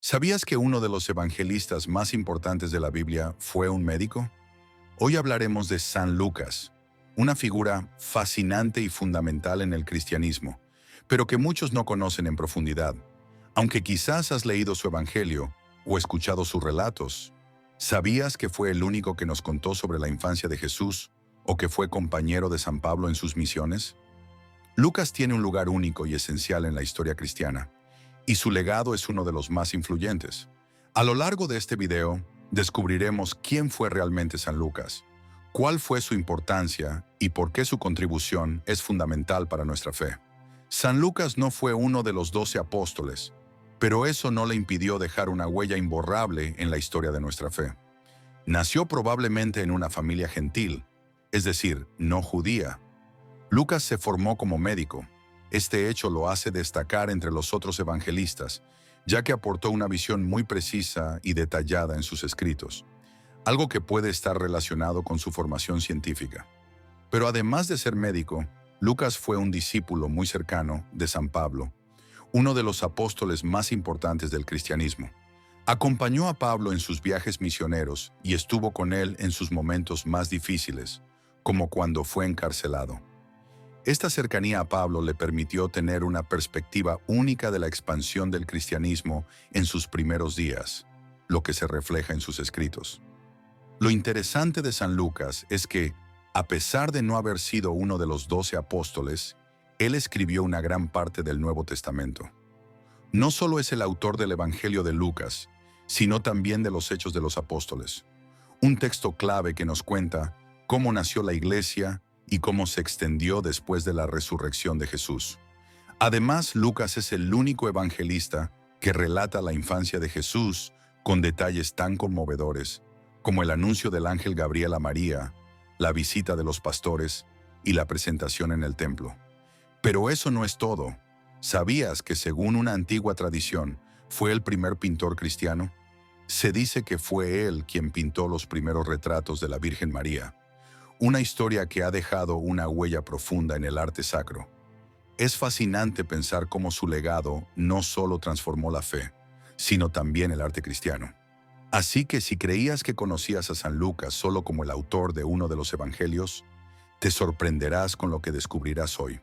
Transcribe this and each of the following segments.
¿Sabías que uno de los evangelistas más importantes de la Biblia fue un médico? Hoy hablaremos de San Lucas, una figura fascinante y fundamental en el cristianismo, pero que muchos no conocen en profundidad. Aunque quizás has leído su evangelio o escuchado sus relatos, ¿sabías que fue el único que nos contó sobre la infancia de Jesús o que fue compañero de San Pablo en sus misiones? Lucas tiene un lugar único y esencial en la historia cristiana, y su legado es uno de los más influyentes. A lo largo de este video, descubriremos quién fue realmente San Lucas, cuál fue su importancia y por qué su contribución es fundamental para nuestra fe. San Lucas no fue uno de los 12 apóstoles, pero eso no le impidió dejar una huella imborrable en la historia de nuestra fe. Nació probablemente en una familia gentil, es decir, no judía. Lucas se formó como médico. Este hecho lo hace destacar entre los otros evangelistas, ya que aportó una visión muy precisa y detallada en sus escritos, algo que puede estar relacionado con su formación científica. Pero además de ser médico, Lucas fue un discípulo muy cercano de San Pablo, uno de los apóstoles más importantes del cristianismo. Acompañó a Pablo en sus viajes misioneros y estuvo con él en sus momentos más difíciles, como cuando fue encarcelado. Esta cercanía a Pablo le permitió tener una perspectiva única de la expansión del cristianismo en sus primeros días, lo que se refleja en sus escritos. Lo interesante de San Lucas es que, a pesar de no haber sido uno de los 12 apóstoles, él escribió una gran parte del Nuevo Testamento. No solo es el autor del Evangelio de Lucas, sino también de los Hechos de los Apóstoles, un texto clave que nos cuenta cómo nació la Iglesia y cómo se extendió después de la resurrección de Jesús. Además, Lucas es el único evangelista que relata la infancia de Jesús con detalles tan conmovedores como el anuncio del ángel Gabriel a María, la visita de los pastores y la presentación en el templo. Pero eso no es todo. ¿Sabías que según una antigua tradición fue el primer pintor cristiano? Se dice que fue él quien pintó los primeros retratos de la Virgen María, una historia que ha dejado una huella profunda en el arte sacro. Es fascinante pensar cómo su legado no solo transformó la fe, sino también el arte cristiano. Así que si creías que conocías a San Lucas solo como el autor de uno de los evangelios, te sorprenderás con lo que descubrirás hoy.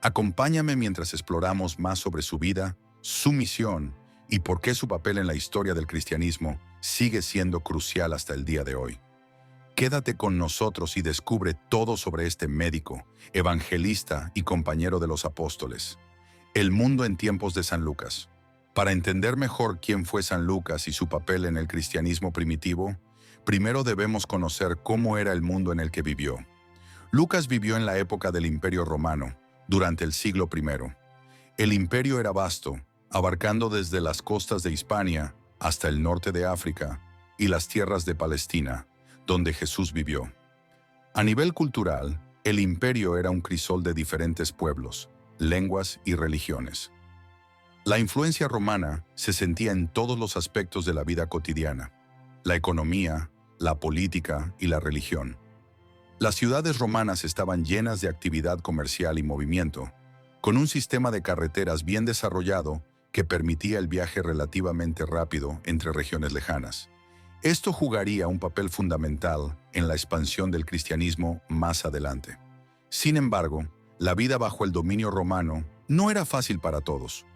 Acompáñame mientras exploramos más sobre su vida, su misión y por qué su papel en la historia del cristianismo sigue siendo crucial hasta el día de hoy. Quédate con nosotros y descubre todo sobre este médico, evangelista y compañero de los apóstoles. El mundo en tiempos de San Lucas. Para entender mejor quién fue San Lucas y su papel en el cristianismo primitivo, primero debemos conocer cómo era el mundo en el que vivió. Lucas vivió en la época del Imperio Romano, durante el siglo I. El imperio era vasto, abarcando desde las costas de Hispania hasta el norte de África y las tierras de Palestina, donde Jesús vivió. A nivel cultural, el imperio era un crisol de diferentes pueblos, lenguas y religiones. La influencia romana se sentía en todos los aspectos de la vida cotidiana: la economía, la política y la religión. Las ciudades romanas estaban llenas de actividad comercial y movimiento, con un sistema de carreteras bien desarrollado que permitía el viaje relativamente rápido entre regiones lejanas. Esto jugaría un papel fundamental en la expansión del cristianismo más adelante. Sin embargo, la vida bajo el dominio romano no era fácil para todos.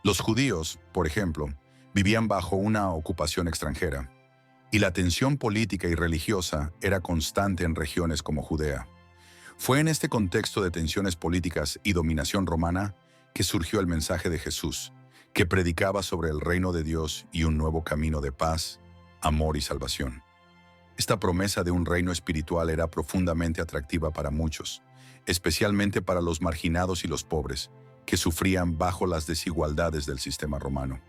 Los judíos, por ejemplo, vivían bajo una ocupación extranjera, y la tensión política y religiosa era constante en regiones como Judea. Fue en este contexto de tensiones políticas y dominación romana que surgió el mensaje de Jesús, que predicaba sobre el reino de Dios y un nuevo camino de paz, amor y salvación. Esta promesa de un reino espiritual era profundamente atractiva para muchos, especialmente para los marginados y los pobres, que sufrían bajo las desigualdades del sistema romano.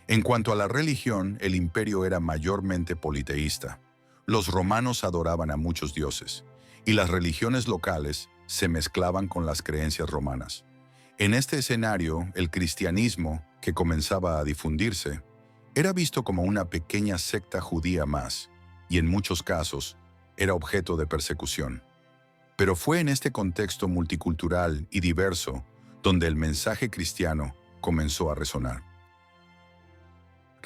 En cuanto a la religión, el imperio era mayormente politeísta. Los romanos adoraban a muchos dioses, y las religiones locales se mezclaban con las creencias romanas. En este escenario, el cristianismo, que comenzaba a difundirse, era visto como una pequeña secta judía más, y en muchos casos era objeto de persecución. Pero fue en este contexto multicultural y diverso donde el mensaje cristiano comenzó a resonar.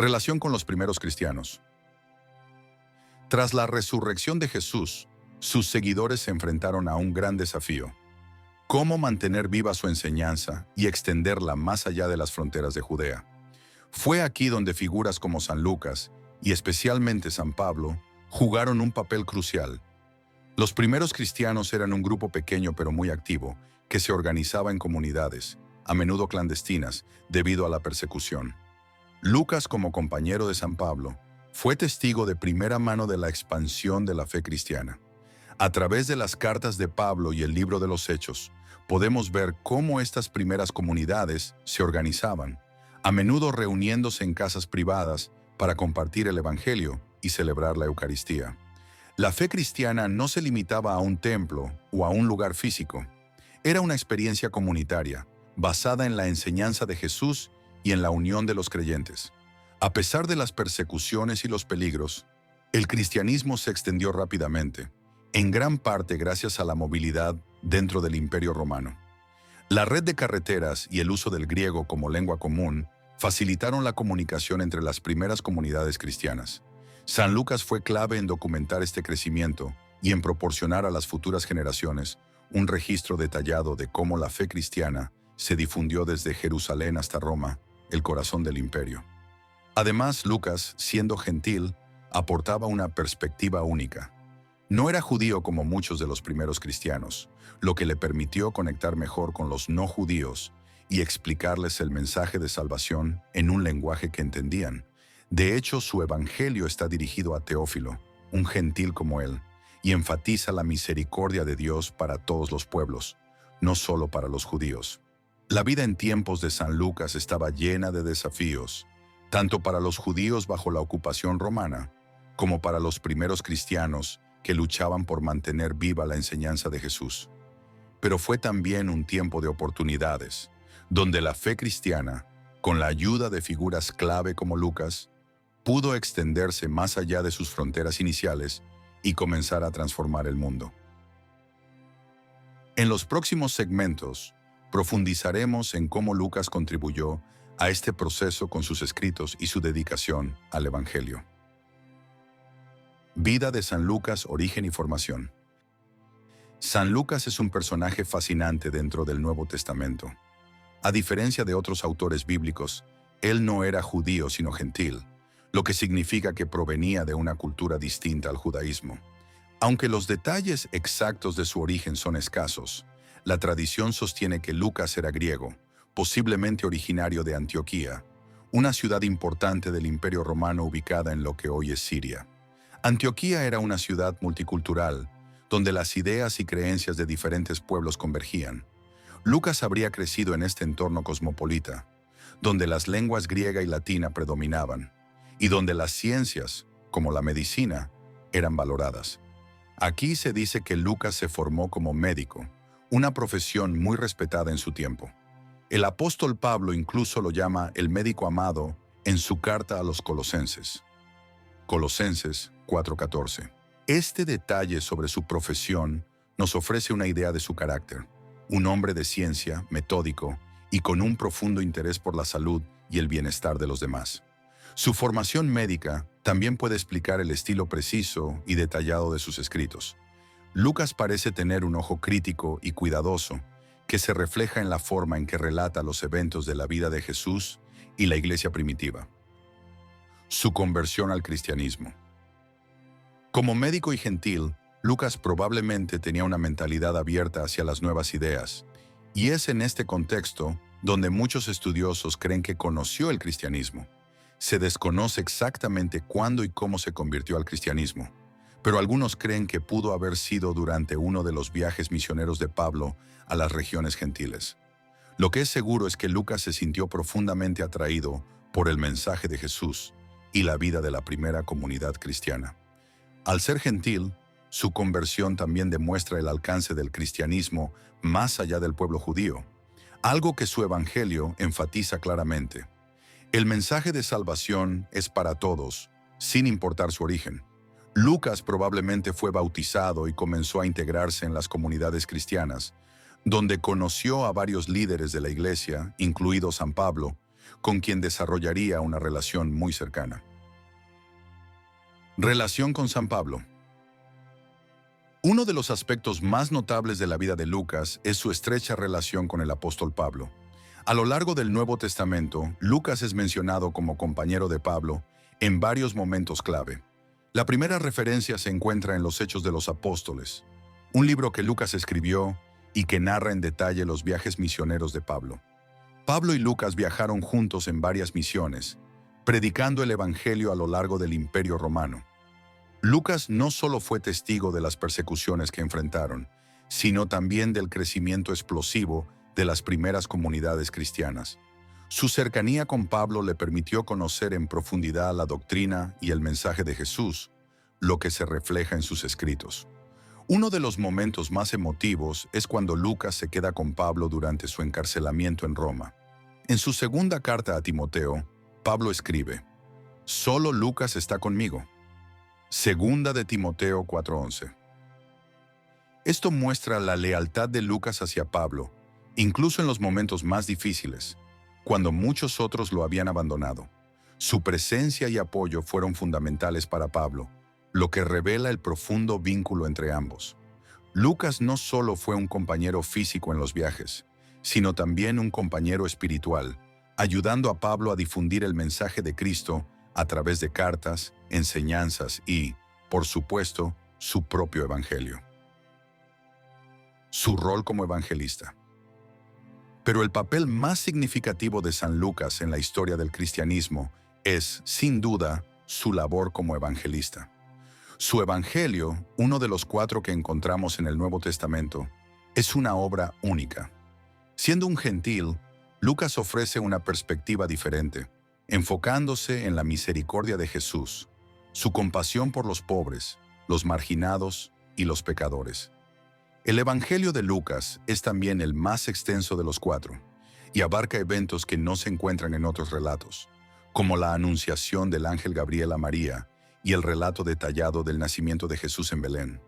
Relación con los primeros cristianos. Tras la resurrección de Jesús, sus seguidores se enfrentaron a un gran desafío: cómo mantener viva su enseñanza y extenderla más allá de las fronteras de Judea. Fue aquí donde figuras como San Lucas, y especialmente San Pablo, jugaron un papel crucial. Los primeros cristianos eran un grupo pequeño pero muy activo, que se organizaba en comunidades, a menudo clandestinas, debido a la persecución. Lucas, como compañero de San Pablo, fue testigo de primera mano de la expansión de la fe cristiana. A través de las cartas de Pablo y el libro de los Hechos, podemos ver cómo estas primeras comunidades se organizaban, a menudo reuniéndose en casas privadas para compartir el Evangelio y celebrar la Eucaristía. La fe cristiana no se limitaba a un templo o a un lugar físico. Era una experiencia comunitaria, basada en la enseñanza de Jesús y en la unión de los creyentes. A pesar de las persecuciones y los peligros, el cristianismo se extendió rápidamente, en gran parte gracias a la movilidad dentro del Imperio Romano. La red de carreteras y el uso del griego como lengua común facilitaron la comunicación entre las primeras comunidades cristianas. San Lucas fue clave en documentar este crecimiento y en proporcionar a las futuras generaciones un registro detallado de cómo la fe cristiana se difundió desde Jerusalén hasta Roma, el corazón del imperio. Además, Lucas, siendo gentil, aportaba una perspectiva única. No era judío como muchos de los primeros cristianos, lo que le permitió conectar mejor con los no judíos y explicarles el mensaje de salvación en un lenguaje que entendían. De hecho, su evangelio está dirigido a Teófilo, un gentil como él, y enfatiza la misericordia de Dios para todos los pueblos, no solo para los judíos. La vida en tiempos de San Lucas estaba llena de desafíos, tanto para los judíos bajo la ocupación romana, como para los primeros cristianos que luchaban por mantener viva la enseñanza de Jesús. Pero fue también un tiempo de oportunidades, donde la fe cristiana, con la ayuda de figuras clave como Lucas, pudo extenderse más allá de sus fronteras iniciales y comenzar a transformar el mundo. En los próximos segmentos, profundizaremos en cómo Lucas contribuyó a este proceso con sus escritos y su dedicación al Evangelio. Vida de San Lucas, origen y formación. San Lucas es un personaje fascinante dentro del Nuevo Testamento. A diferencia de otros autores bíblicos, él no era judío sino gentil, lo que significa que provenía de una cultura distinta al judaísmo. Aunque los detalles exactos de su origen son escasos, la tradición sostiene que Lucas era griego, posiblemente originario de Antioquía, una ciudad importante del Imperio Romano ubicada en lo que hoy es Siria. Antioquía era una ciudad multicultural, donde las ideas y creencias de diferentes pueblos convergían. Lucas habría crecido en este entorno cosmopolita, donde las lenguas griega y latina predominaban, y donde las ciencias, como la medicina, eran valoradas. Aquí se dice que Lucas se formó como médico, una profesión muy respetada en su tiempo. El apóstol Pablo incluso lo llama el médico amado en su carta a los Colosenses. Colosenses 4:14. Este detalle sobre su profesión nos ofrece una idea de su carácter. Un hombre de ciencia, metódico y con un profundo interés por la salud y el bienestar de los demás. Su formación médica también puede explicar el estilo preciso y detallado de sus escritos. Lucas parece tener un ojo crítico y cuidadoso, que se refleja en la forma en que relata los eventos de la vida de Jesús y la iglesia primitiva. Su conversión al cristianismo. Como médico y gentil, Lucas probablemente tenía una mentalidad abierta hacia las nuevas ideas, y es en este contexto donde muchos estudiosos creen que conoció el cristianismo. Se desconoce exactamente cuándo y cómo se convirtió al cristianismo, pero algunos creen que pudo haber sido durante uno de los viajes misioneros de Pablo a las regiones gentiles. Lo que es seguro es que Lucas se sintió profundamente atraído por el mensaje de Jesús y la vida de la primera comunidad cristiana. Al ser gentil, su conversión también demuestra el alcance del cristianismo más allá del pueblo judío, algo que su evangelio enfatiza claramente. El mensaje de salvación es para todos, sin importar su origen. Lucas probablemente fue bautizado y comenzó a integrarse en las comunidades cristianas, donde conoció a varios líderes de la iglesia, incluido San Pablo, con quien desarrollaría una relación muy cercana. Relación con San Pablo. Uno de los aspectos más notables de la vida de Lucas es su estrecha relación con el apóstol Pablo. A lo largo del Nuevo Testamento, Lucas es mencionado como compañero de Pablo en varios momentos clave. La primera referencia se encuentra en los Hechos de los Apóstoles, un libro que Lucas escribió y que narra en detalle los viajes misioneros de Pablo. Pablo y Lucas viajaron juntos en varias misiones, predicando el Evangelio a lo largo del Imperio Romano. Lucas no solo fue testigo de las persecuciones que enfrentaron, sino también del crecimiento explosivo de las primeras comunidades cristianas. Su cercanía con Pablo le permitió conocer en profundidad la doctrina y el mensaje de Jesús, lo que se refleja en sus escritos. Uno de los momentos más emotivos es cuando Lucas se queda con Pablo durante su encarcelamiento en Roma. En su segunda carta a Timoteo, Pablo escribe: «Solo Lucas está conmigo». Segunda de Timoteo 4:11. Esto muestra la lealtad de Lucas hacia Pablo, incluso en los momentos más difíciles, cuando muchos otros lo habían abandonado. Su presencia y apoyo fueron fundamentales para Pablo, lo que revela el profundo vínculo entre ambos. Lucas no solo fue un compañero físico en los viajes, sino también un compañero espiritual, ayudando a Pablo a difundir el mensaje de Cristo a través de cartas, enseñanzas y, por supuesto, su propio evangelio. Su rol como evangelista. Pero el papel más significativo de San Lucas en la historia del cristianismo es, sin duda, su labor como evangelista. Su evangelio, uno de los 4 que encontramos en el Nuevo Testamento, es una obra única. Siendo un gentil, Lucas ofrece una perspectiva diferente, enfocándose en la misericordia de Jesús, su compasión por los pobres, los marginados y los pecadores. El Evangelio de Lucas es también el más extenso de los 4 y abarca eventos que no se encuentran en otros relatos, como la anunciación del ángel Gabriel a María y el relato detallado del nacimiento de Jesús en Belén.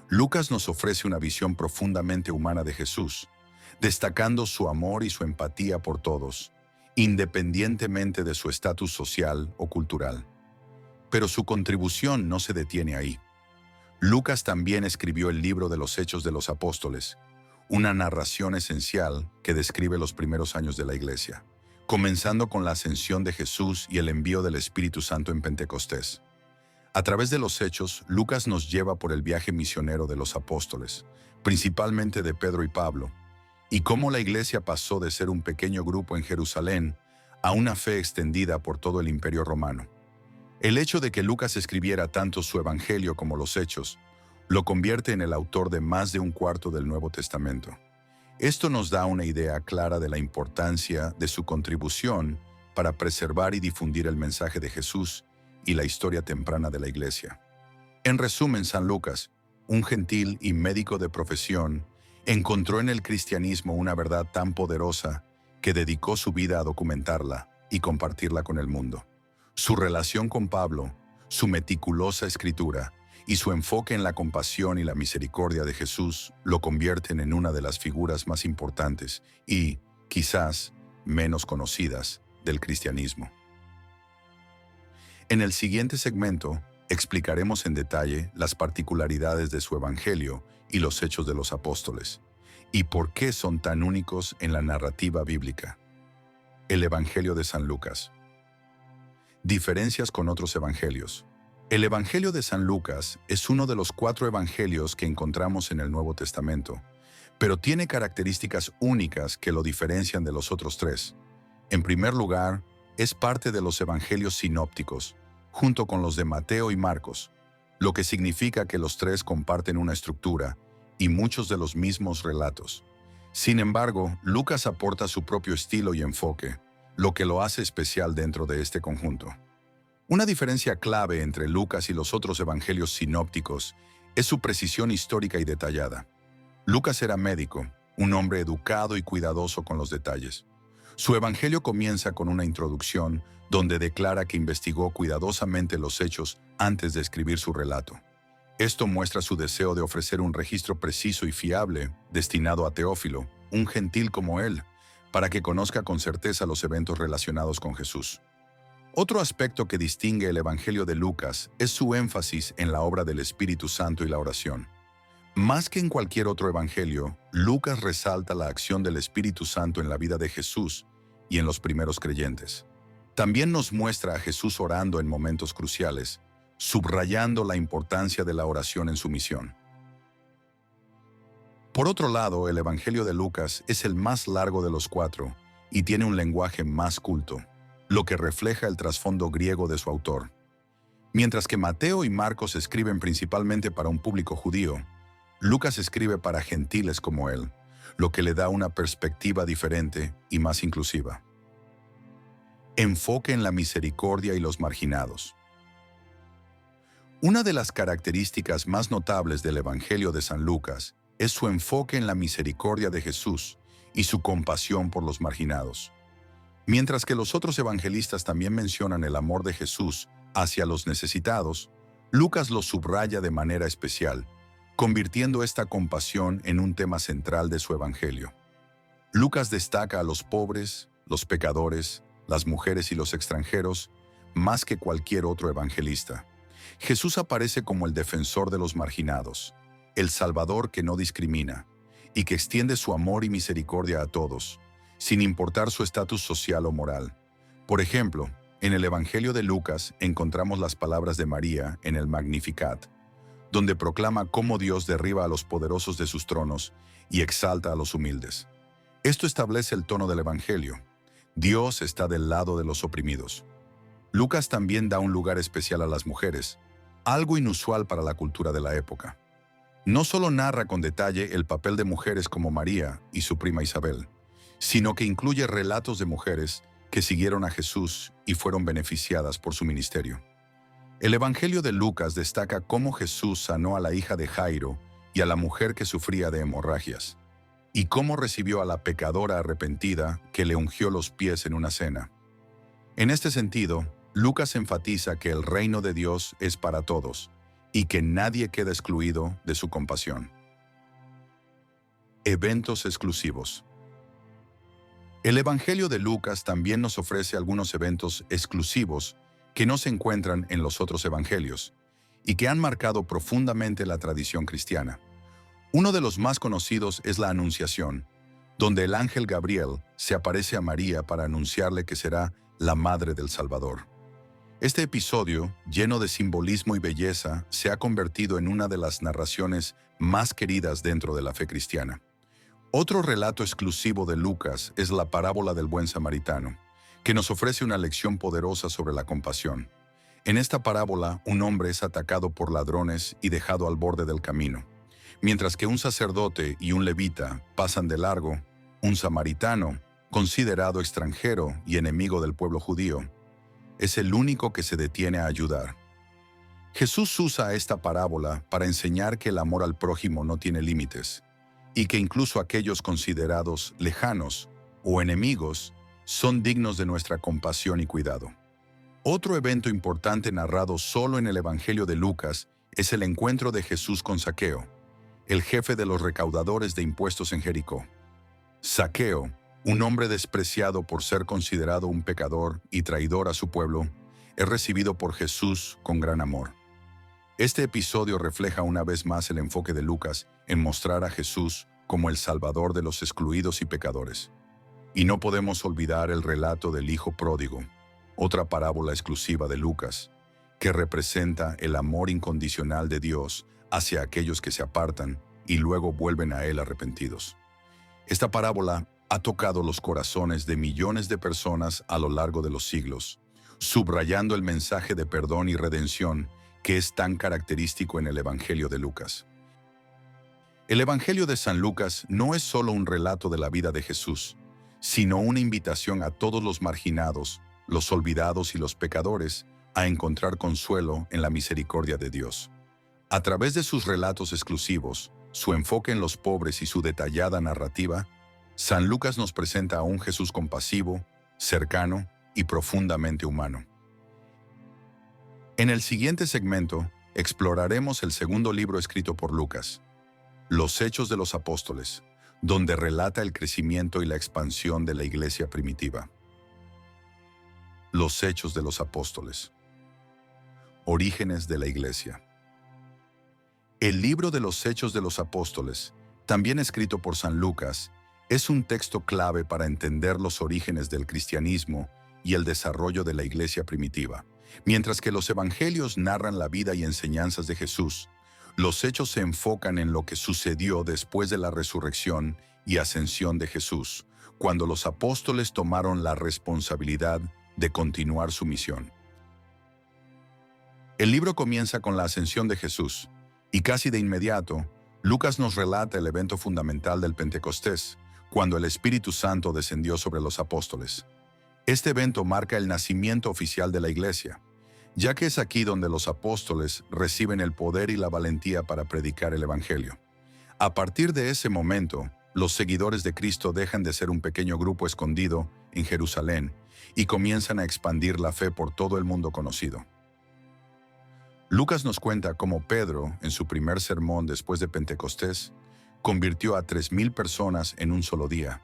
Lucas nos ofrece una visión profundamente humana de Jesús, destacando su amor y su empatía por todos, independientemente de su estatus social o cultural. Pero su contribución no se detiene ahí. Lucas también escribió el libro de los Hechos de los Apóstoles, una narración esencial que describe los primeros años de la Iglesia, comenzando con la ascensión de Jesús y el envío del Espíritu Santo en Pentecostés. A través de los Hechos, Lucas nos lleva por el viaje misionero de los apóstoles, principalmente de Pedro y Pablo, y cómo la Iglesia pasó de ser un pequeño grupo en Jerusalén a una fe extendida por todo el Imperio Romano. El hecho de que Lucas escribiera tanto su Evangelio como los Hechos lo convierte en el autor de más de un cuarto del Nuevo Testamento. Esto nos da una idea clara de la importancia de su contribución para preservar y difundir el mensaje de Jesús y la historia temprana de la Iglesia. En resumen, San Lucas, un gentil y médico de profesión, encontró en el cristianismo una verdad tan poderosa que dedicó su vida a documentarla y compartirla con el mundo. Su relación con Pablo, su meticulosa escritura y su enfoque en la compasión y la misericordia de Jesús lo convierten en una de las figuras más importantes y, quizás, menos conocidas del cristianismo. En el siguiente segmento, explicaremos en detalle las particularidades de su Evangelio y los Hechos de los Apóstoles, y por qué son tan únicos en la narrativa bíblica. El Evangelio de San Lucas. Diferencias con otros evangelios. El Evangelio de San Lucas es uno de los 4 evangelios que encontramos en el Nuevo Testamento, pero tiene características únicas que lo diferencian de los otros 3. En primer lugar, es parte de los evangelios sinópticos, junto con los de Mateo y Marcos, lo que significa que los 3 comparten una estructura y muchos de los mismos relatos. Sin embargo, Lucas aporta su propio estilo y enfoque, lo que lo hace especial dentro de este conjunto. Una diferencia clave entre Lucas y los otros evangelios sinópticos es su precisión histórica y detallada. Lucas era médico, un hombre educado y cuidadoso con los detalles. Su evangelio comienza con una introducción donde declara que investigó cuidadosamente los hechos antes de escribir su relato. Esto muestra su deseo de ofrecer un registro preciso y fiable destinado a Teófilo, un gentil como él, para que conozca con certeza los eventos relacionados con Jesús. Otro aspecto que distingue el Evangelio de Lucas es su énfasis en la obra del Espíritu Santo y la oración. Más que en cualquier otro evangelio, Lucas resalta la acción del Espíritu Santo en la vida de Jesús y en los primeros creyentes. También nos muestra a Jesús orando en momentos cruciales, subrayando la importancia de la oración en su misión. Por otro lado, el Evangelio de Lucas es el más largo de los 4 y tiene un lenguaje más culto, lo que refleja el trasfondo griego de su autor. Mientras que Mateo y Marcos escriben principalmente para un público judío, Lucas escribe para gentiles como él, lo que le da una perspectiva diferente y más inclusiva. Enfoque en la misericordia y los marginados. Una de las características más notables del Evangelio de San Lucas es su enfoque en la misericordia de Jesús y su compasión por los marginados. Mientras que los otros evangelistas también mencionan el amor de Jesús hacia los necesitados, Lucas lo subraya de manera especial, convirtiendo esta compasión en un tema central de su evangelio. Lucas destaca a los pobres, los pecadores, las mujeres y los extranjeros, más que cualquier otro evangelista. Jesús aparece como el defensor de los marginados, el Salvador que no discrimina, y que extiende su amor y misericordia a todos, sin importar su estatus social o moral. Por ejemplo, en el Evangelio de Lucas encontramos las palabras de María en el Magnificat, donde proclama cómo Dios derriba a los poderosos de sus tronos y exalta a los humildes. Esto establece el tono del Evangelio. Dios está del lado de los oprimidos. Lucas también da un lugar especial a las mujeres, algo inusual para la cultura de la época. No solo narra con detalle el papel de mujeres como María y su prima Isabel, sino que incluye relatos de mujeres que siguieron a Jesús y fueron beneficiadas por su ministerio. El Evangelio de Lucas destaca cómo Jesús sanó a la hija de Jairo y a la mujer que sufría de hemorragias, y cómo recibió a la pecadora arrepentida que le ungió los pies en una cena. En este sentido, Lucas enfatiza que el reino de Dios es para todos y que nadie queda excluido de su compasión. Eventos exclusivos. El Evangelio de Lucas también nos ofrece algunos eventos exclusivos que no se encuentran en los otros evangelios y que han marcado profundamente la tradición cristiana. Uno de los más conocidos es la Anunciación, donde el ángel Gabriel se aparece a María para anunciarle que será la madre del Salvador. Este episodio, lleno de simbolismo y belleza, se ha convertido en una de las narraciones más queridas dentro de la fe cristiana. Otro relato exclusivo de Lucas es la parábola del buen samaritano, que nos ofrece una lección poderosa sobre la compasión. En esta parábola, un hombre es atacado por ladrones y dejado al borde del camino. Mientras que un sacerdote y un levita pasan de largo, un samaritano, considerado extranjero y enemigo del pueblo judío, es el único que se detiene a ayudar. Jesús usa esta parábola para enseñar que el amor al prójimo no tiene límites, y que incluso aquellos considerados lejanos o enemigos son dignos de nuestra compasión y cuidado. Otro evento importante narrado solo en el Evangelio de Lucas es el encuentro de Jesús con Zaqueo, el jefe de los recaudadores de impuestos en Jericó. Zaqueo, un hombre despreciado por ser considerado un pecador y traidor a su pueblo, es recibido por Jesús con gran amor. Este episodio refleja una vez más el enfoque de Lucas en mostrar a Jesús como el Salvador de los excluidos y pecadores. Y no podemos olvidar el relato del Hijo Pródigo, otra parábola exclusiva de Lucas, que representa el amor incondicional de Dios hacia aquellos que se apartan y luego vuelven a Él arrepentidos. Esta parábola ha tocado los corazones de millones de personas a lo largo de los siglos, subrayando el mensaje de perdón y redención que es tan característico en el Evangelio de Lucas. El Evangelio de San Lucas no es solo un relato de la vida de Jesús, sino una invitación a todos los marginados, los olvidados y los pecadores a encontrar consuelo en la misericordia de Dios. A través de sus relatos exclusivos, su enfoque en los pobres y su detallada narrativa, San Lucas nos presenta a un Jesús compasivo, cercano y profundamente humano. En el siguiente segmento, exploraremos el segundo libro escrito por Lucas, Los Hechos de los Apóstoles, donde relata el crecimiento y la expansión de la iglesia primitiva. Los Hechos de los Apóstoles. Orígenes de la iglesia. El libro de los Hechos de los Apóstoles, también escrito por San Lucas, es un texto clave para entender los orígenes del cristianismo y el desarrollo de la iglesia primitiva. Mientras que los evangelios narran la vida y enseñanzas de Jesús, los hechos se enfocan en lo que sucedió después de la resurrección y ascensión de Jesús, cuando los apóstoles tomaron la responsabilidad de continuar su misión. El libro comienza con la ascensión de Jesús, y casi de inmediato, Lucas nos relata el evento fundamental del Pentecostés, cuando el Espíritu Santo descendió sobre los apóstoles. Este evento marca el nacimiento oficial de la iglesia, ya que es aquí donde los apóstoles reciben el poder y la valentía para predicar el Evangelio. A partir de ese momento, los seguidores de Cristo dejan de ser un pequeño grupo escondido en Jerusalén y comienzan a expandir la fe por todo el mundo conocido. Lucas nos cuenta cómo Pedro, en su primer sermón después de Pentecostés, convirtió a 3,000 personas en un solo día,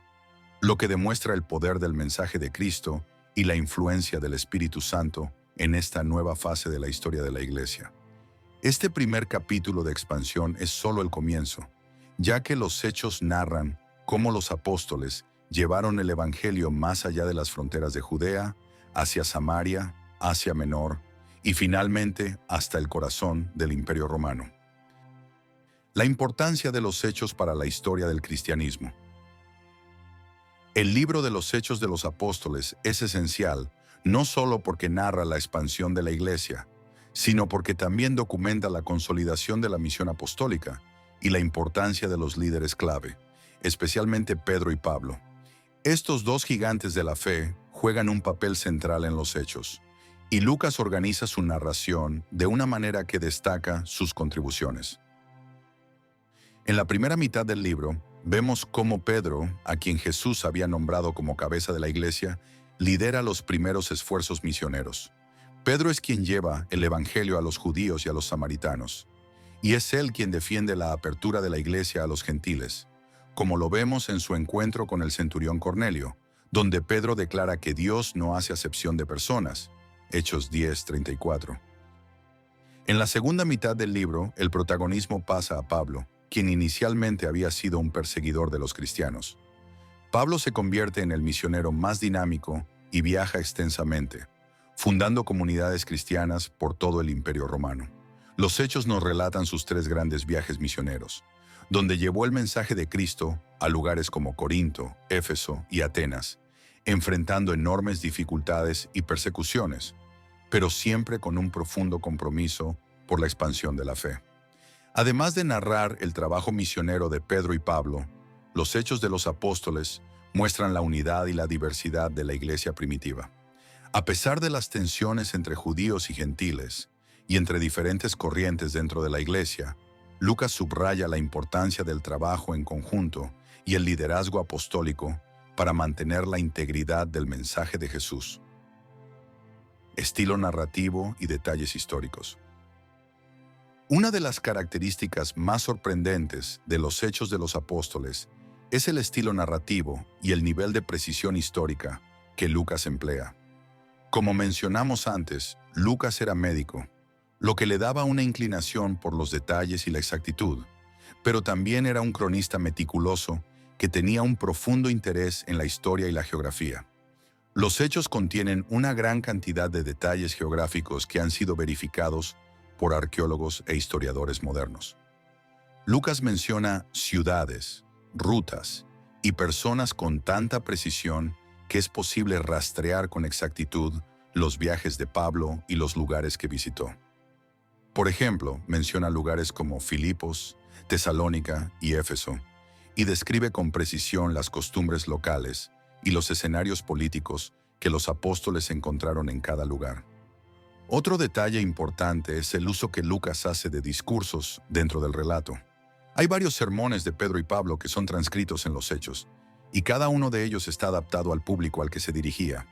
lo que demuestra el poder del mensaje de Cristo y la influencia del Espíritu Santo en esta nueva fase de la historia de la Iglesia. Este primer capítulo de expansión es solo el comienzo, ya que los hechos narran cómo los apóstoles llevaron el Evangelio más allá de las fronteras de Judea, hacia Samaria, Asia Menor y finalmente hasta el corazón del Imperio Romano. La importancia de los hechos para la historia del cristianismo. El libro de los Hechos de los Apóstoles es esencial no solo porque narra la expansión de la Iglesia, sino porque también documenta la consolidación de la misión apostólica y la importancia de los líderes clave, especialmente Pedro y Pablo. Estos dos gigantes de la fe juegan un papel central en los hechos, y Lucas organiza su narración de una manera que destaca sus contribuciones. En la primera mitad del libro, vemos cómo Pedro, a quien Jesús había nombrado como cabeza de la iglesia, lidera los primeros esfuerzos misioneros. Pedro es quien lleva el evangelio a los judíos y a los samaritanos, y es él quien defiende la apertura de la iglesia a los gentiles, como lo vemos en su encuentro con el centurión Cornelio, donde Pedro declara que Dios no hace acepción de personas. Hechos 10:34. En la segunda mitad del libro, el protagonismo pasa a Pablo, quien inicialmente había sido un perseguidor de los cristianos. Pablo se convierte en el misionero más dinámico y viaja extensamente, fundando comunidades cristianas por todo el Imperio Romano. Los hechos nos relatan sus 3 grandes viajes misioneros, donde llevó el mensaje de Cristo a lugares como Corinto, Éfeso y Atenas, enfrentando enormes dificultades y persecuciones, pero siempre con un profundo compromiso por la expansión de la fe. Además de narrar el trabajo misionero de Pedro y Pablo, los Hechos de los Apóstoles muestran la unidad y la diversidad de la iglesia primitiva. A pesar de las tensiones entre judíos y gentiles, y entre diferentes corrientes dentro de la iglesia, Lucas subraya la importancia del trabajo en conjunto y el liderazgo apostólico para mantener la integridad del mensaje de Jesús. Estilo narrativo y detalles históricos. Una de las características más sorprendentes de los Hechos de los Apóstoles es el estilo narrativo y el nivel de precisión histórica que Lucas emplea. Como mencionamos antes, Lucas era médico, lo que le daba una inclinación por los detalles y la exactitud, pero también era un cronista meticuloso que tenía un profundo interés en la historia y la geografía. Los hechos contienen una gran cantidad de detalles geográficos que han sido verificados por arqueólogos e historiadores modernos. Lucas menciona ciudades, rutas y personas con tanta precisión que es posible rastrear con exactitud los viajes de Pablo y los lugares que visitó. Por ejemplo, menciona lugares como Filipos, Tesalónica y Éfeso, y describe con precisión las costumbres locales y los escenarios políticos que los apóstoles encontraron en cada lugar. Otro detalle importante es el uso que Lucas hace de discursos dentro del relato. Hay varios sermones de Pedro y Pablo que son transcritos en los Hechos, y cada uno de ellos está adaptado al público al que se dirigía.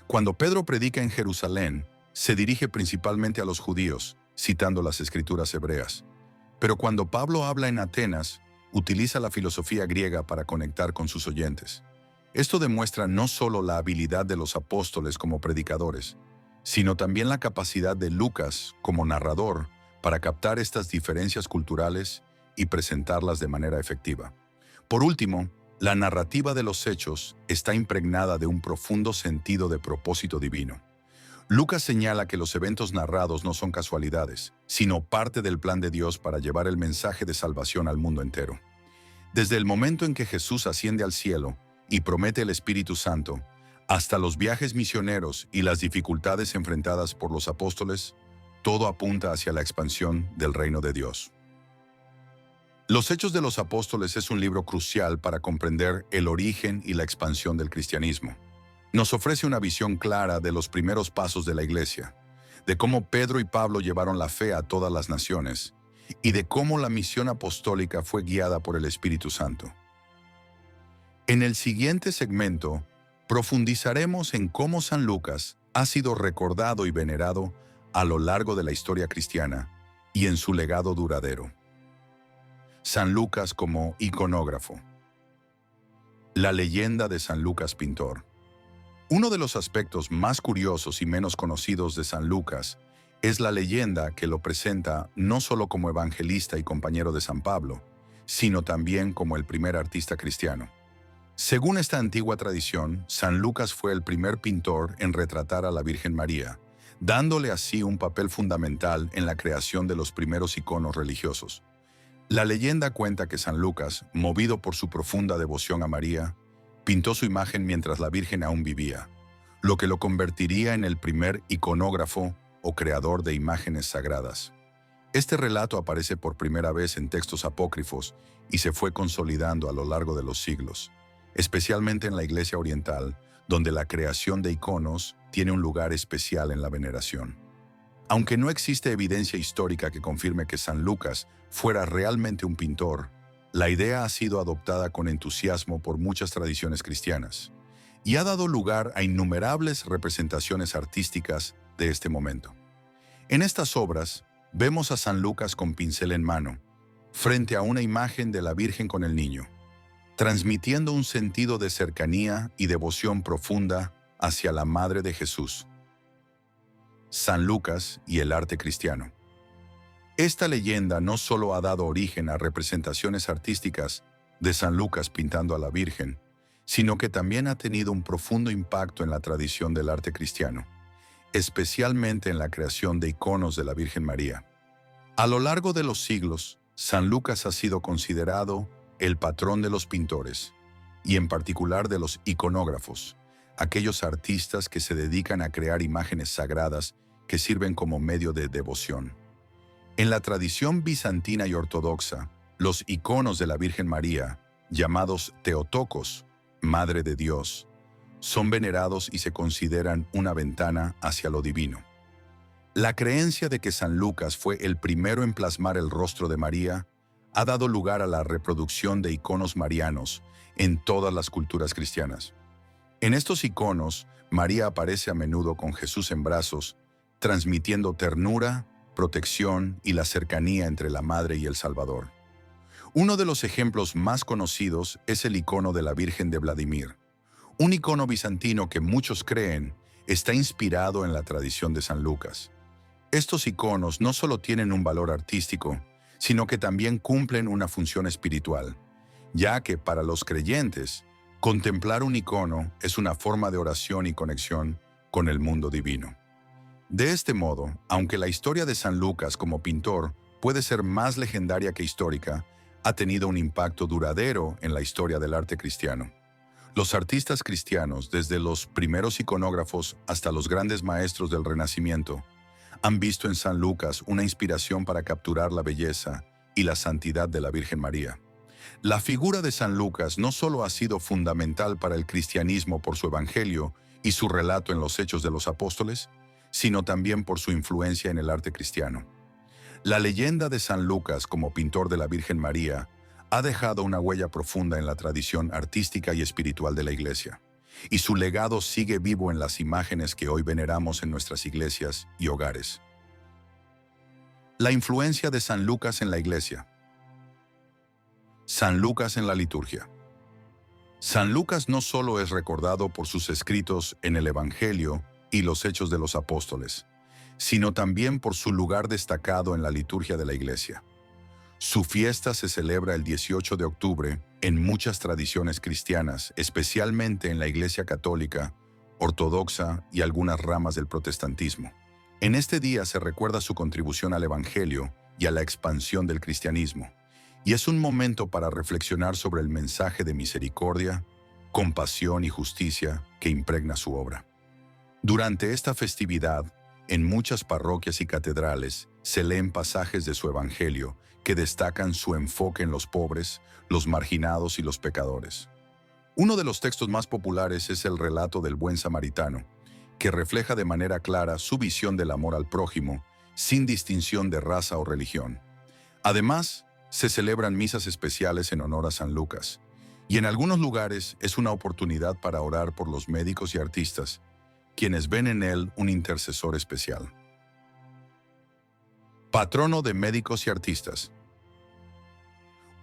Cuando Pedro predica en Jerusalén, se dirige principalmente a los judíos, citando las escrituras hebreas. Pero cuando Pablo habla en Atenas, utiliza la filosofía griega para conectar con sus oyentes. Esto demuestra no solo la habilidad de los apóstoles como predicadores, sino también la capacidad de Lucas como narrador para captar estas diferencias culturales y presentarlas de manera efectiva. Por último, la narrativa de los hechos está impregnada de un profundo sentido de propósito divino. Lucas señala que los eventos narrados no son casualidades, sino parte del plan de Dios para llevar el mensaje de salvación al mundo entero. Desde el momento en que Jesús asciende al cielo y promete el Espíritu Santo, hasta los viajes misioneros y las dificultades enfrentadas por los apóstoles, todo apunta hacia la expansión del reino de Dios. Los Hechos de los Apóstoles es un libro crucial para comprender el origen y la expansión del cristianismo. Nos ofrece una visión clara de los primeros pasos de la Iglesia, de cómo Pedro y Pablo llevaron la fe a todas las naciones y de cómo la misión apostólica fue guiada por el Espíritu Santo. En el siguiente segmento, profundizaremos en cómo San Lucas ha sido recordado y venerado a lo largo de la historia cristiana y en su legado duradero. San Lucas como iconógrafo. La leyenda de San Lucas pintor. Uno de los aspectos más curiosos y menos conocidos de San Lucas es la leyenda que lo presenta no solo como evangelista y compañero de San Pablo, sino también como el primer artista cristiano. Según esta antigua tradición, San Lucas fue el primer pintor en retratar a la Virgen María, dándole así un papel fundamental en la creación de los primeros iconos religiosos. La leyenda cuenta que San Lucas, movido por su profunda devoción a María, pintó su imagen mientras la Virgen aún vivía, lo que lo convertiría en el primer iconógrafo o creador de imágenes sagradas. Este relato aparece por primera vez en textos apócrifos y se fue consolidando a lo largo de los siglos, especialmente en la Iglesia Oriental, donde la creación de iconos tiene un lugar especial en la veneración. Aunque no existe evidencia histórica que confirme que San Lucas fuera realmente un pintor, la idea ha sido adoptada con entusiasmo por muchas tradiciones cristianas y ha dado lugar a innumerables representaciones artísticas de este momento. En estas obras, vemos a San Lucas con pincel en mano, frente a una imagen de la Virgen con el niño, transmitiendo un sentido de cercanía y devoción profunda hacia la Madre de Jesús. San Lucas y el arte cristiano. Esta leyenda no solo ha dado origen a representaciones artísticas de San Lucas pintando a la Virgen, sino que también ha tenido un profundo impacto en la tradición del arte cristiano, especialmente en la creación de iconos de la Virgen María. A lo largo de los siglos, San Lucas ha sido considerado el patrón de los pintores, y en particular de los iconógrafos, aquellos artistas que se dedican a crear imágenes sagradas que sirven como medio de devoción. En la tradición bizantina y ortodoxa, los iconos de la Virgen María, llamados Teotocos, Madre de Dios, son venerados y se consideran una ventana hacia lo divino. La creencia de que San Lucas fue el primero en plasmar el rostro de María ha dado lugar a la reproducción de iconos marianos en todas las culturas cristianas. En estos iconos, María aparece a menudo con Jesús en brazos, transmitiendo ternura, protección y la cercanía entre la Madre y el Salvador. Uno de los ejemplos más conocidos es el icono de la Virgen de Vladimir, un icono bizantino que muchos creen está inspirado en la tradición de San Lucas. Estos iconos no solo tienen un valor artístico, sino que también cumplen una función espiritual, ya que para los creyentes, contemplar un icono es una forma de oración y conexión con el mundo divino. De este modo, aunque la historia de San Lucas como pintor puede ser más legendaria que histórica, ha tenido un impacto duradero en la historia del arte cristiano. Los artistas cristianos, desde los primeros iconógrafos hasta los grandes maestros del Renacimiento, han visto en San Lucas una inspiración para capturar la belleza y la santidad de la Virgen María. La figura de San Lucas no solo ha sido fundamental para el cristianismo por su evangelio y su relato en los Hechos de los Apóstoles, sino también por su influencia en el arte cristiano. La leyenda de San Lucas como pintor de la Virgen María ha dejado una huella profunda en la tradición artística y espiritual de la Iglesia, y su legado sigue vivo en las imágenes que hoy veneramos en nuestras iglesias y hogares. La influencia de San Lucas en la Iglesia. San Lucas en la liturgia. San Lucas no solo es recordado por sus escritos en el Evangelio y los Hechos de los Apóstoles, sino también por su lugar destacado en la liturgia de la Iglesia. Su fiesta se celebra el 18 de octubre en muchas tradiciones cristianas, especialmente en la Iglesia católica, ortodoxa y algunas ramas del protestantismo. En este día se recuerda su contribución al Evangelio y a la expansión del cristianismo, y es un momento para reflexionar sobre el mensaje de misericordia, compasión y justicia que impregna su obra. Durante esta festividad, en muchas parroquias y catedrales se leen pasajes de su Evangelio que destacan su enfoque en los pobres, los marginados y los pecadores. Uno de los textos más populares es el relato del buen samaritano, que refleja de manera clara su visión del amor al prójimo, sin distinción de raza o religión. Además, se celebran misas especiales en honor a San Lucas, y en algunos lugares es una oportunidad para orar por los médicos y artistas, quienes ven en él un intercesor especial. Patrono de médicos y artistas.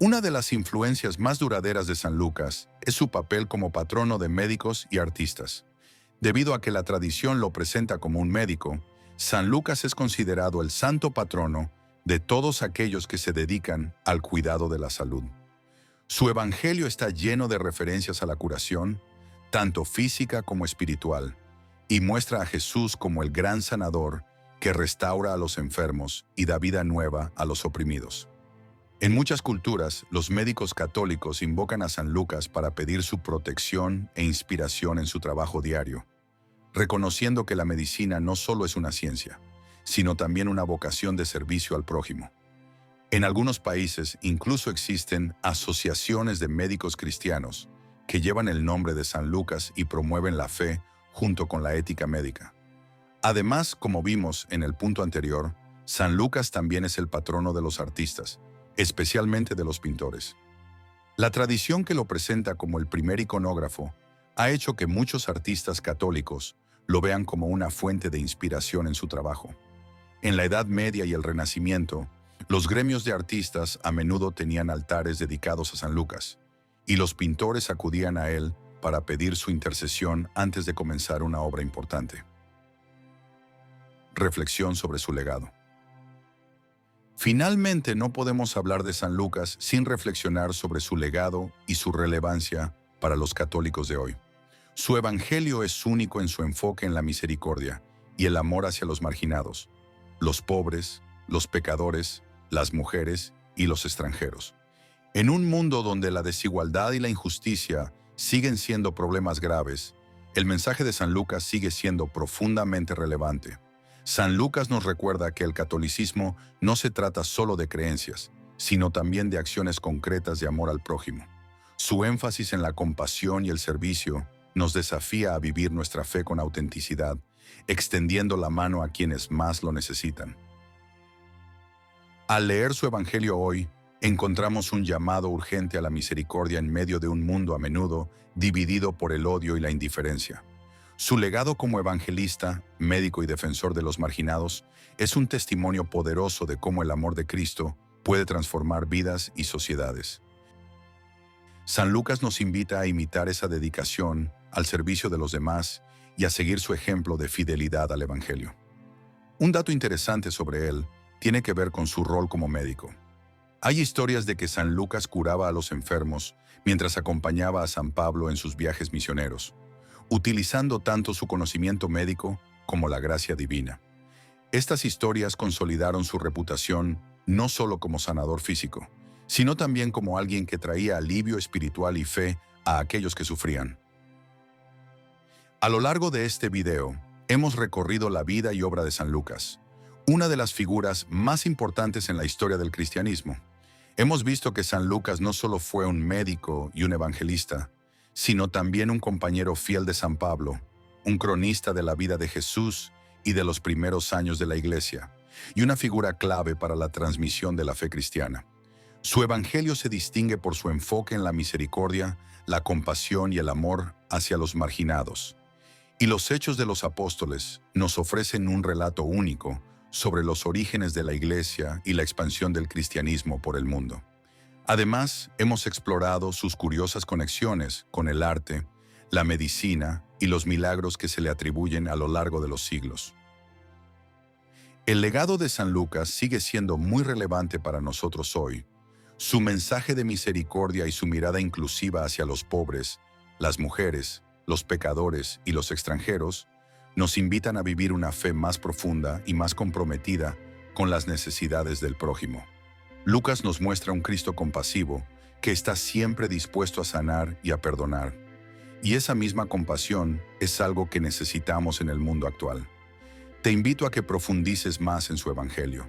Una de las influencias más duraderas de San Lucas es su papel como patrono de médicos y artistas. Debido a que la tradición lo presenta como un médico, San Lucas es considerado el santo patrono de todos aquellos que se dedican al cuidado de la salud. Su evangelio está lleno de referencias a la curación, tanto física como espiritual, y muestra a Jesús como el gran sanador que restaura a los enfermos y da vida nueva a los oprimidos. En muchas culturas, los médicos católicos invocan a San Lucas para pedir su protección e inspiración en su trabajo diario, reconociendo que la medicina no solo es una ciencia, sino también una vocación de servicio al prójimo. En algunos países incluso existen asociaciones de médicos cristianos que llevan el nombre de San Lucas y promueven la fe junto con la ética médica. Además, como vimos en el punto anterior, San Lucas también es el patrono de los artistas, especialmente de los pintores. La tradición que lo presenta como el primer iconógrafo ha hecho que muchos artistas católicos lo vean como una fuente de inspiración en su trabajo. En la Edad Media y el Renacimiento, los gremios de artistas a menudo tenían altares dedicados a San Lucas, y los pintores acudían a él para pedir su intercesión antes de comenzar una obra importante. Reflexión sobre su legado. Finalmente, no podemos hablar de San Lucas sin reflexionar sobre su legado y su relevancia para los católicos de hoy. Su evangelio es único en su enfoque en la misericordia y el amor hacia los marginados, los pobres, los pecadores, las mujeres y los extranjeros. En un mundo donde la desigualdad y la injusticia siguen siendo problemas graves, el mensaje de San Lucas sigue siendo profundamente relevante. San Lucas nos recuerda que el catolicismo no se trata solo de creencias, sino también de acciones concretas de amor al prójimo. Su énfasis en la compasión y el servicio nos desafía a vivir nuestra fe con autenticidad, extendiendo la mano a quienes más lo necesitan. Al leer su evangelio hoy, encontramos un llamado urgente a la misericordia en medio de un mundo a menudo dividido por el odio y la indiferencia. Su legado como evangelista, médico y defensor de los marginados es un testimonio poderoso de cómo el amor de Cristo puede transformar vidas y sociedades. San Lucas nos invita a imitar esa dedicación al servicio de los demás y a seguir su ejemplo de fidelidad al Evangelio. Un dato interesante sobre él tiene que ver con su rol como médico. Hay historias de que San Lucas curaba a los enfermos mientras acompañaba a San Pablo en sus viajes misioneros, utilizando tanto su conocimiento médico como la gracia divina. Estas historias consolidaron su reputación no solo como sanador físico, sino también como alguien que traía alivio espiritual y fe a aquellos que sufrían. A lo largo de este video, hemos recorrido la vida y obra de San Lucas, una de las figuras más importantes en la historia del cristianismo. Hemos visto que San Lucas no solo fue un médico y un evangelista, sino también un compañero fiel de San Pablo, un cronista de la vida de Jesús y de los primeros años de la Iglesia, y una figura clave para la transmisión de la fe cristiana. Su evangelio se distingue por su enfoque en la misericordia, la compasión y el amor hacia los marginados. Y los Hechos de los Apóstoles nos ofrecen un relato único sobre los orígenes de la Iglesia y la expansión del cristianismo por el mundo. Además, hemos explorado sus curiosas conexiones con el arte, la medicina y los milagros que se le atribuyen a lo largo de los siglos. El legado de San Lucas sigue siendo muy relevante para nosotros hoy. Su mensaje de misericordia y su mirada inclusiva hacia los pobres, las mujeres, los pecadores y los extranjeros nos invitan a vivir una fe más profunda y más comprometida con las necesidades del prójimo. Lucas nos muestra un Cristo compasivo que está siempre dispuesto a sanar y a perdonar. Y esa misma compasión es algo que necesitamos en el mundo actual. Te invito a que profundices más en su Evangelio.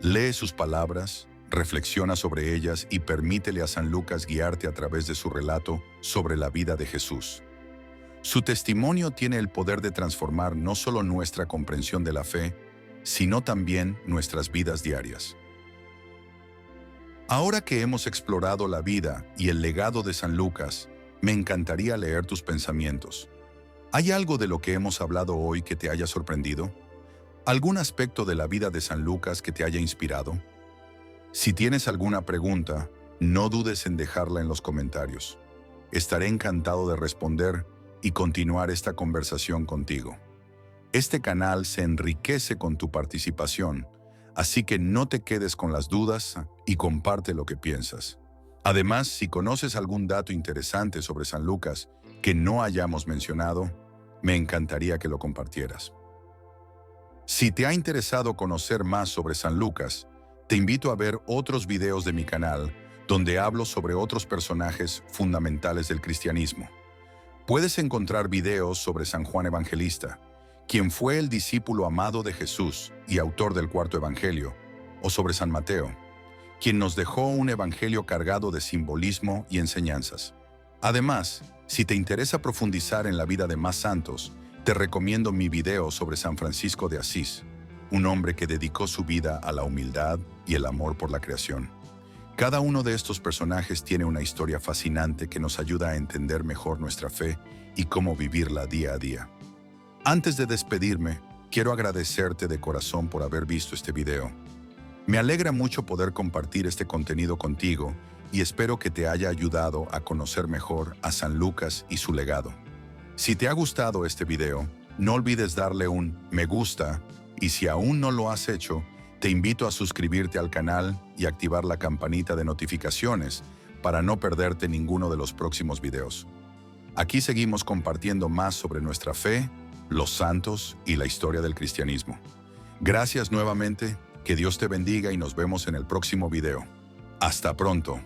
Lee sus palabras, reflexiona sobre ellas y permítele a San Lucas guiarte a través de su relato sobre la vida de Jesús. Su testimonio tiene el poder de transformar no solo nuestra comprensión de la fe, sino también nuestras vidas diarias. Ahora que hemos explorado la vida y el legado de San Lucas, me encantaría leer tus pensamientos. ¿Hay algo de lo que hemos hablado hoy que te haya sorprendido? ¿Algún aspecto de la vida de San Lucas que te haya inspirado? Si tienes alguna pregunta, no dudes en dejarla en los comentarios. Estaré encantado de responder y continuar esta conversación contigo. Este canal se enriquece con tu participación, así que no te quedes con las dudas y comparte lo que piensas. Además, si conoces algún dato interesante sobre San Lucas que no hayamos mencionado, me encantaría que lo compartieras. Si te ha interesado conocer más sobre San Lucas, te invito a ver otros videos de mi canal donde hablo sobre otros personajes fundamentales del cristianismo. Puedes encontrar videos sobre San Juan Evangelista, quien fue el discípulo amado de Jesús y autor del cuarto evangelio, o sobre San Mateo, quien nos dejó un evangelio cargado de simbolismo y enseñanzas. Además, si te interesa profundizar en la vida de más santos, te recomiendo mi video sobre San Francisco de Asís, un hombre que dedicó su vida a la humildad y el amor por la creación. Cada uno de estos personajes tiene una historia fascinante que nos ayuda a entender mejor nuestra fe y cómo vivirla día a día. Antes de despedirme, quiero agradecerte de corazón por haber visto este video. Me alegra mucho poder compartir este contenido contigo y espero que te haya ayudado a conocer mejor a San Lucas y su legado. Si te ha gustado este video, no olvides darle un me gusta y si aún no lo has hecho, te invito a suscribirte al canal y activar la campanita de notificaciones para no perderte ninguno de los próximos videos. Aquí seguimos compartiendo más sobre nuestra fe, los santos y la historia del cristianismo. Gracias nuevamente, que Dios te bendiga y nos vemos en el próximo video. Hasta pronto.